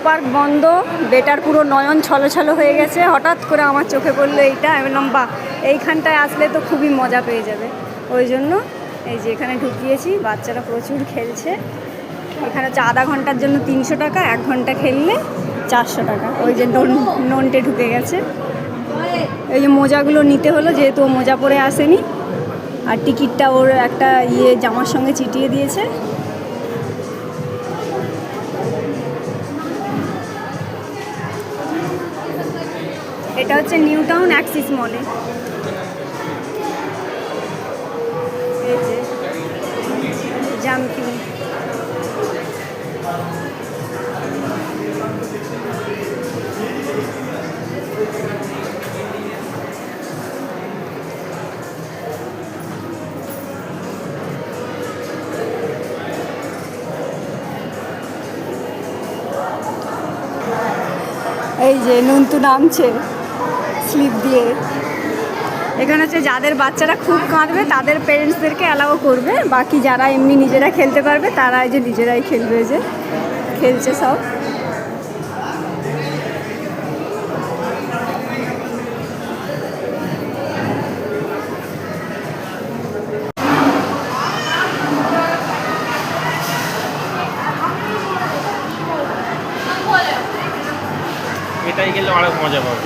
Park বন্ধ, better পুরো নয়ন ছলছল হয়ে গেছে। হঠাৎ করে আমার চোখে পড়লো এইটা, আমি বললাম বাহ, এইখানটায় আসলে তো খুবই মজা পেয়ে যাবে। ওই জন্য এই যে এখানে ঢুকিয়েছি, বাচ্চারা প্রচুর খেলছে। এখানে হচ্ছে আধা ঘন্টার জন্য 300 টাকা, 1 ঘন্টা খেললে 400 টাকা। ওই যে ননটে ঢুকে গেছে। এই যে মোজাগুলো নিতে হলো, যেহেতু ও মোজা পরে আসেনি, আর টিকিটটা ওর একটা জামার সঙ্গে চিটিয়ে দিয়েছে। এটা হচ্ছে নিউ টাউন অ্যাক্সিস মলে। এই যে জাম্পিং। এই যে নন্তু নামছে স্লিপ দিয়ে। এখানে হচ্ছে যাদের বাচ্চারা খুব কাঁদবে তাদের পেরেন্টসদেরকে অ্যালাউ করবে, বাকি যারা এমনি নিজেরা খেলতে পারবে তারা এই যে নিজেরাই খেলবে। যে খেলছে সব। এটাই গেলে অনেক মজা পাবে।